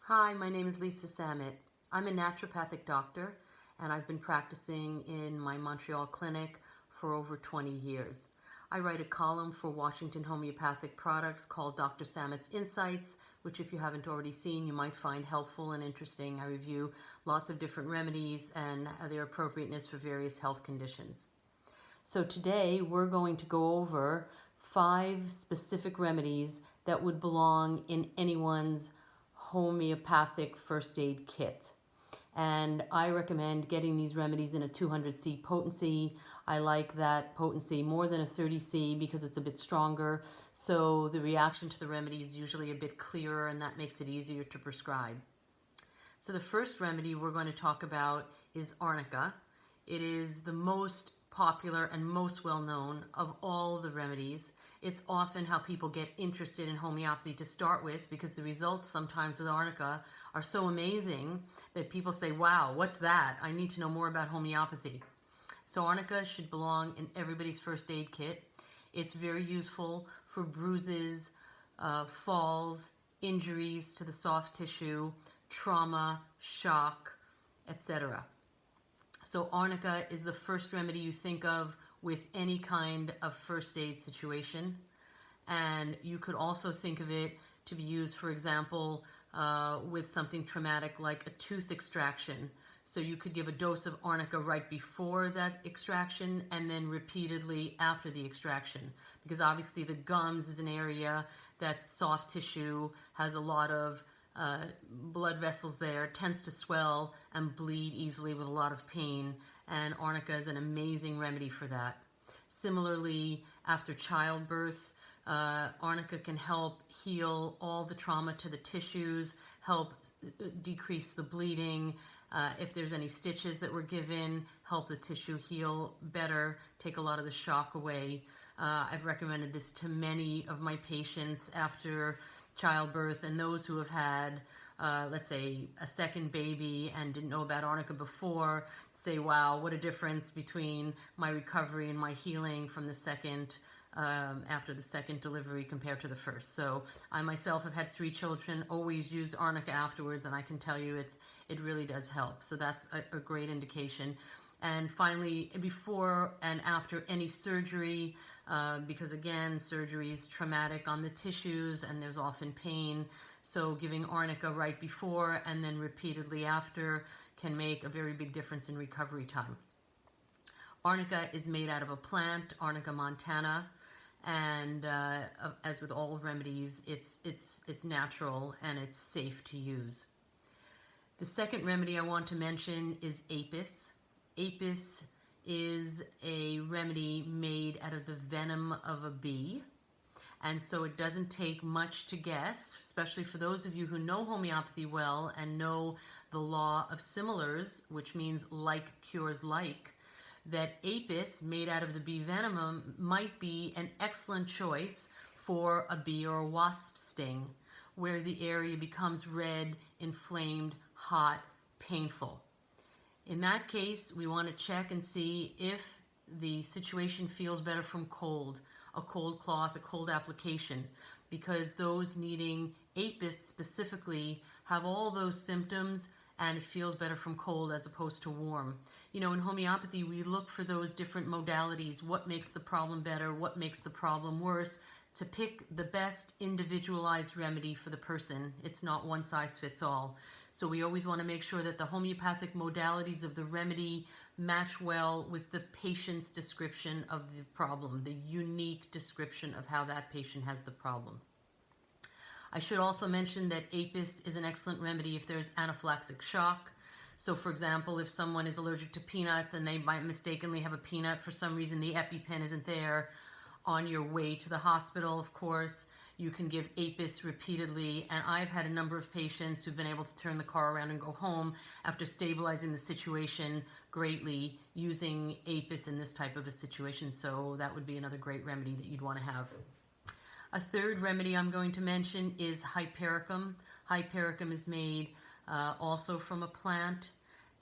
Hi, my name is Lisa Samet. I'm a naturopathic doctor and I've been practicing in my Montreal clinic for over 20 years. I write a column for Washington Homeopathic Products called Dr. Samet's Insights, which if you haven't already seen, you might find helpful and interesting. I review lots of different remedies and their appropriateness for various health conditions. So today we're going to go over 5 specific remedies that would belong in anyone's homeopathic first aid kit. And I recommend getting these remedies in a 200C potency. I like that potency more than a 30C because it's a bit stronger. So the reaction to the remedy is usually a bit clearer and that makes it easier to prescribe. So the first remedy we're going to talk about is Arnica. It is the most popular and most well known of all the remedies. It's often how people get interested in homeopathy to start with because the results sometimes with Arnica are so amazing that people say, wow, what's that? I need to know more about homeopathy. So Arnica should belong in everybody's first aid kit. It's very useful for bruises, falls, injuries to the soft tissue, trauma, shock, etc. So Arnica is the first remedy you think of with any kind of first aid situation. And you could also think of it to be used, for example, with something traumatic like a tooth extraction. So you could give a dose of Arnica right before that extraction and then repeatedly after the extraction. Because obviously the gums is an area that's soft tissue, has a lot of blood vessels there, tends to swell and bleed easily with a lot of pain, and Arnica is an amazing remedy for that. Similarly, after childbirth, Arnica can help heal all the trauma to the tissues, help decrease the bleeding. If there's any stitches that were given, help the tissue heal better, take a lot of the shock away. I've recommended this to many of my patients after childbirth, and those who have had, let's say, a second baby and didn't know about Arnica before, say, wow, what a difference between my recovery and my healing from the second, after the second delivery compared to the first. So I myself have had 3 children, always use Arnica afterwards, and I can tell you it really does help. So that's a great indication. And finally, before and after any surgery, because again, surgery is traumatic on the tissues and there's often pain. So giving Arnica right before and then repeatedly after can make a very big difference in recovery time. Arnica is made out of a plant, Arnica montana, and as with all remedies, it's natural and it's safe to use. The second remedy I want to mention is Apis. Apis is a remedy made out of the venom of a bee, and so it doesn't take much to guess, especially for those of you who know homeopathy well and know the law of similars, which means like cures like, that Apis made out of the bee venom might be an excellent choice for a bee or a wasp sting, where the area becomes red, inflamed, hot, painful. In that case, we want to check and see if the situation feels better from cold, a cold cloth, a cold application, because those needing Apis specifically have all those symptoms and it feels better from cold as opposed to warm. You know, in homeopathy, we look for those different modalities, what makes the problem better, what makes the problem worse, to pick the best individualized remedy for the person. It's not one size fits all. So we always want to make sure that the homeopathic modalities of the remedy match well with the patient's description of the problem, the unique description of how that patient has the problem. I should also mention that Apis is an excellent remedy if there's anaphylactic shock. So for example, if someone is allergic to peanuts and they might mistakenly have a peanut, for some reason the EpiPen isn't there, on your way to the hospital, of course, you can give Apis repeatedly, and I've had a number of patients who've been able to turn the car around and go home after stabilizing the situation greatly using Apis in this type of a situation. So that would be another great remedy that you'd want to have. A third remedy I'm going to mention is Hypericum. Hypericum is made also from a plant,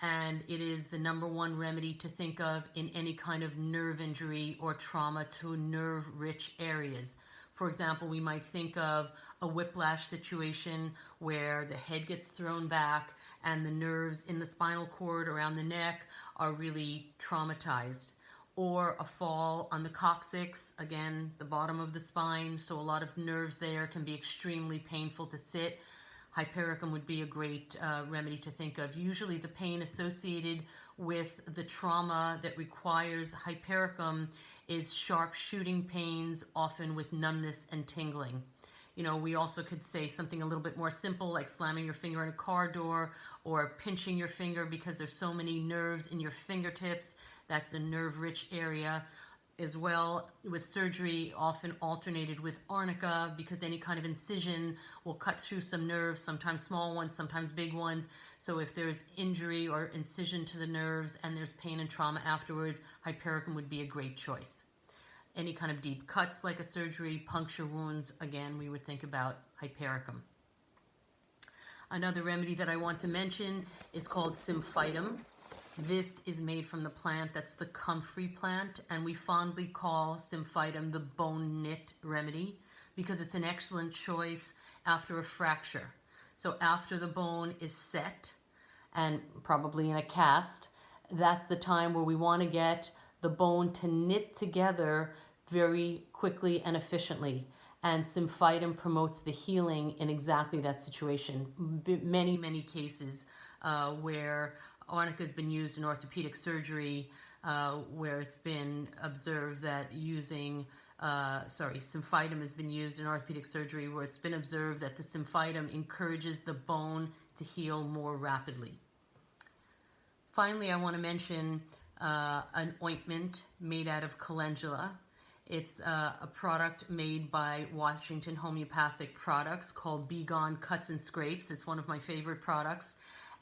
and it is the #1 remedy to think of in any kind of nerve injury or trauma to nerve-rich areas. For example, we might think of a whiplash situation where the head gets thrown back and the nerves in the spinal cord around the neck are really traumatized. Or a fall on the coccyx, again, the bottom of the spine, so a lot of nerves there can be extremely painful to sit. Hypericum would be a great remedy to think of. Usually the pain associated with the trauma that requires Hypericum is sharp shooting pains, often with numbness and tingling. You know, we also could say something a little bit more simple, like slamming your finger in a car door or pinching your finger because there's so many nerves in your fingertips. That's a nerve-rich area. As well, with surgery, often alternated with Arnica, because any kind of incision will cut through some nerves, sometimes small ones, sometimes big ones. So if there's injury or incision to the nerves and there's pain and trauma afterwards, Hypericum would be a great choice. Any kind of deep cuts like a surgery, puncture wounds, again, we would think about Hypericum. Another remedy that I want to mention is called Symphytum. This is made from the plant that's the comfrey plant, and we fondly call Symphytum the bone knit remedy because it's an excellent choice after a fracture. So after the bone is set, and probably in a cast, that's the time where we want to get the bone to knit together very quickly and efficiently. And Symphytum promotes the healing in exactly that situation. Many, many cases where Arnica has been used in orthopedic surgery, where it's been observed that Symphytum has been used in orthopedic surgery where it's been observed that the Symphytum encourages the bone to heal more rapidly. Finally, I want to mention an ointment made out of calendula. It's a product made by Washington Homeopathic Products called Be Gone Cuts and Scrapes. It's one of my favorite products.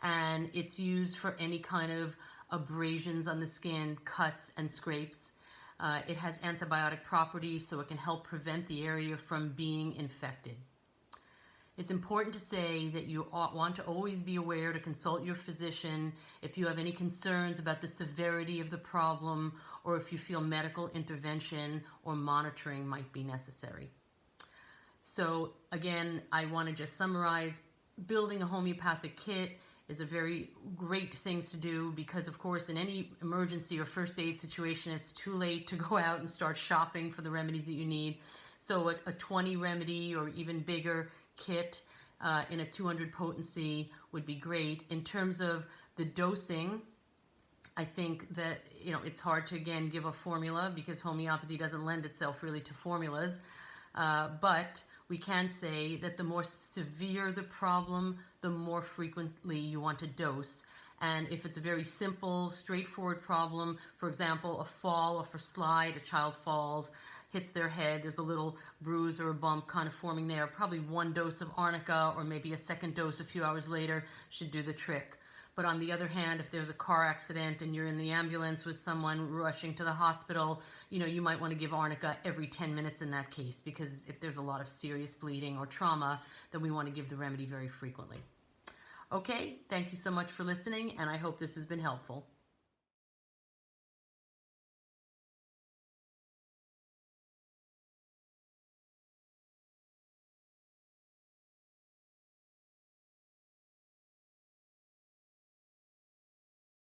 And it's used for any kind of abrasions on the skin, cuts and scrapes. It has antibiotic properties, so it can help prevent the area from being infected. It's important to say that you want to always be aware to consult your physician if you have any concerns about the severity of the problem or if you feel medical intervention or monitoring might be necessary. So again, I want to just summarize. Building a homeopathic kit is a very great things to do because, of course, in any emergency or first aid situation, it's too late to go out and start shopping for the remedies that you need. So a 20 remedy or even bigger kit in a 200 potency would be great. In terms of the dosing, I think that, you know, it's hard to, again, give a formula because homeopathy doesn't lend itself really to formulas. But we can say that the more severe the problem, the more frequently you want to dose. And if it's a very simple, straightforward problem, for example, a fall off a slide, a child falls, hits their head, there's a little bruise or a bump kind of forming there, probably one dose of Arnica or maybe a second dose a few hours later should do the trick. But on the other hand, if there's a car accident and you're in the ambulance with someone rushing to the hospital, you know, you might want to give Arnica every 10 minutes in that case, because if there's a lot of serious bleeding or trauma, then we want to give the remedy very frequently. Okay, thank you so much for listening, and I hope this has been helpful.